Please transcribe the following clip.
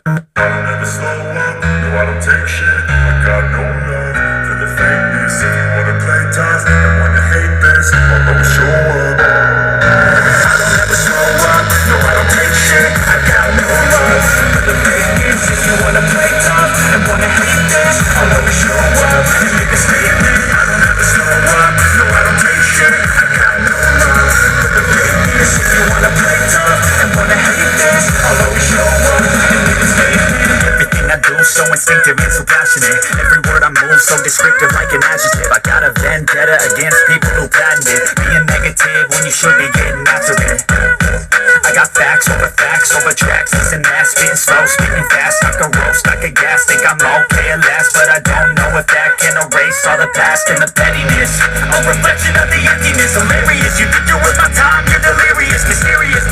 I don't ever slow up, no I don't take shit. I got no love for the fakeness. If you wanna play tough and wanna hate this, I'll always show up. I don't ever slow up, no I don't take shit. I got no love for the fakeness. If you wanna play tough and wanna hate this, I'll always show up and make a statement. I don't ever slow up, no I don't take shit. I got no love for the fakeness. If you wanna play tough and wanna hate this, I'll always show up and make a statement. Everything I do so instinctive and so passionate. Every word I move so descriptive like an adjective. I got a vendetta against people who patented being negative when you should be getting after it. I got facts over tracks. Listen fast, spitting slow, spitting fast. I can roast, I can gas. Think I'm okay at last, but I don't know if that can erase all the past and the pettiness. A reflection of the emptiness, hilarious. You think you're worth my time, you're delirious, mysterious.